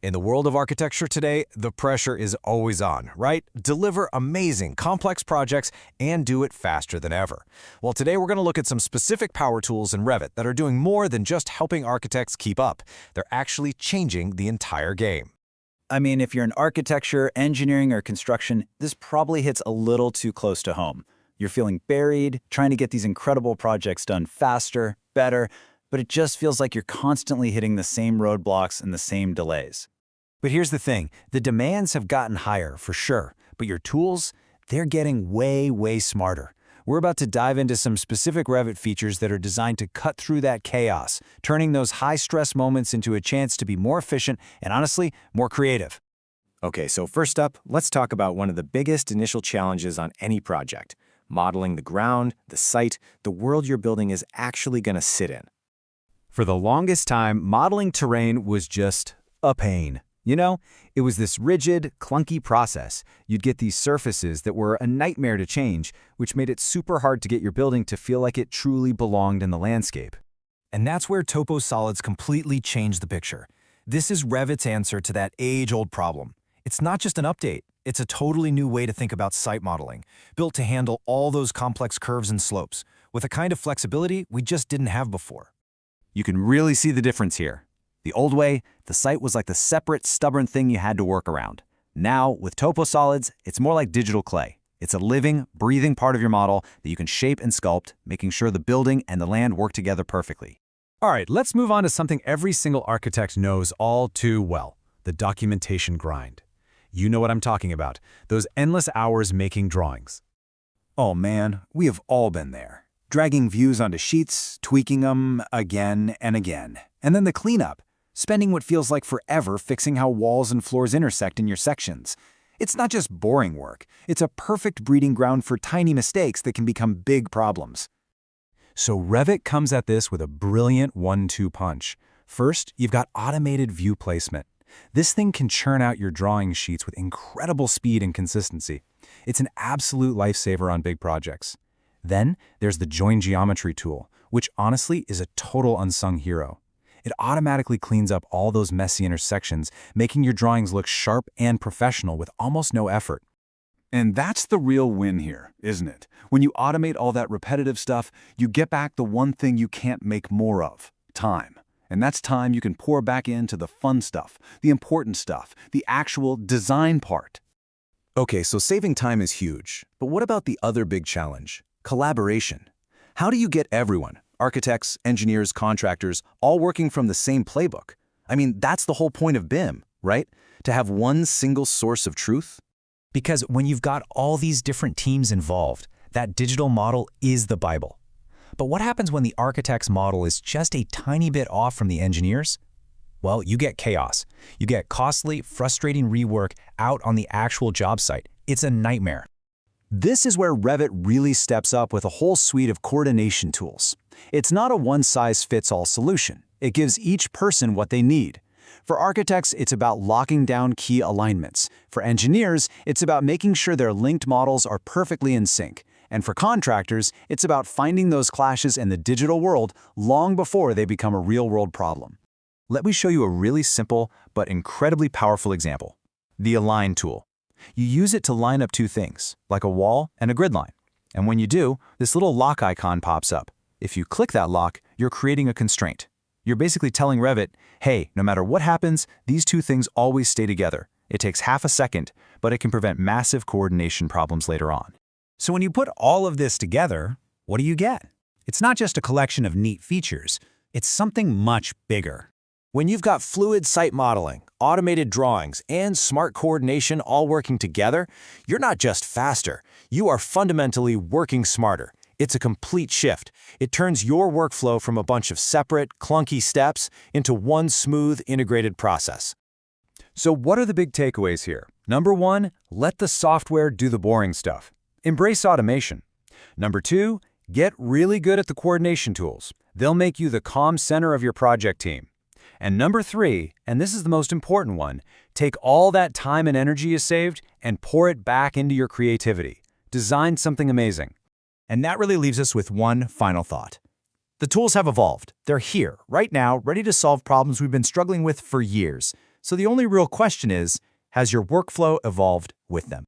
In the world of architecture today, the pressure is always on, right? Deliver amazing, complex projects and do it faster than ever. Well, today we're going to look at some specific power tools in Revit that are doing more than just helping architects keep up. They're actually changing the entire game. I mean, if you're in architecture, engineering, or construction, this probably hits a little too close to home. You're feeling buried, trying to get these incredible projects done faster, better, but it just feels like you're constantly hitting the same roadblocks and the same delays. But here's the thing, the demands have gotten higher for sure, but your tools, they're getting way smarter. We're about to dive into some specific Revit features that are designed to cut through that chaos, turning those high-stress moments into a chance to be more efficient and honestly, more creative. Okay, so first up, let's talk about one of the biggest initial challenges on any project: modeling the ground, the site, the world your building is actually going to sit in. For the longest time, modeling terrain was just a pain. You know, it was this rigid, clunky process. You'd get these surfaces that were a nightmare to change, which made it super hard to get your building to feel like it truly belonged in the landscape. And that's where TopoSolids completely changed the picture. This is Revit's answer to that age-old problem. It's not just an update, it's a totally new way to think about site modeling, built to handle all those complex curves and slopes, with a kind of flexibility we just didn't have before. You can really see the difference here. The old way, the site was like the separate, stubborn thing you had to work around. Now, with TopoSolids, it's more like digital clay. It's a living, breathing part of your model that you can shape and sculpt, making sure the building and the land work together perfectly. All right, let's move on to something every single architect knows all too well: the documentation grind. You know what I'm talking about, those endless hours making drawings. Oh man, we have all been there. Dragging views onto sheets, tweaking them again and again. And then the cleanup. Spending what feels like forever fixing how walls and floors intersect in your sections. It's not just boring work, it's a perfect breeding ground for tiny mistakes that can become big problems. So Revit comes at this with a brilliant 1-2 punch. First, you've got automated view placement. This thing can churn out your drawing sheets with incredible speed and consistency. It's an absolute lifesaver on big projects. Then, there's the Join Geometry tool, which honestly is a total unsung hero. It automatically cleans up all those messy intersections, making your drawings look sharp and professional with almost no effort. And that's the real win here, isn't it? When you automate all that repetitive stuff, you get back the one thing you can't make more of: time. And that's time you can pour back into the fun stuff, the important stuff, the actual design part. Okay, so saving time is huge. But what about the other big challenge? Collaboration. How do you get everyone, architects, engineers, contractors, all working from the same playbook? I mean, that's the whole point of BIM, right? To have one single source of truth? Because when you've got all these different teams involved, that digital model is the Bible. But what happens when the architect's model is just a tiny bit off from the engineers? Well, you get chaos. You get costly, frustrating rework out on the actual job site. It's a nightmare. This is where Revit really steps up with a whole suite of coordination tools. It's not a one-size-fits-all solution. It gives each person what they need. For architects, it's about locking down key alignments. For engineers, it's about making sure their linked models are perfectly in sync. And for contractors, it's about finding those clashes in the digital world long before they become a real-world problem. Let me show you a really simple but incredibly powerful example: the Align tool. You use it to line up two things, like a wall and a grid line. And when you do, this little lock icon pops up. If you click that lock, you're creating a constraint. You're basically telling Revit, hey, no matter what happens, these two things always stay together. It takes half a second, but it can prevent massive coordination problems later on. So when you put all of this together, what do you get? It's not just a collection of neat features. It's something much bigger. When you've got fluid site modeling, automated drawings, and smart coordination all working together, you're not just faster, you are fundamentally working smarter. It's a complete shift. It turns your workflow from a bunch of separate, clunky steps into one smooth, integrated process. So what are the big takeaways here? Number one, let the software do the boring stuff. Embrace automation. Number two, get really good at the coordination tools. They'll make you the calm center of your project team. And number three, and this is the most important one, take all that time and energy you saved and pour it back into your creativity. Design something amazing. And that really leaves us with one final thought. The tools have evolved. They're here, right now, ready to solve problems we've been struggling with for years. So the only real question is, has your workflow evolved with them?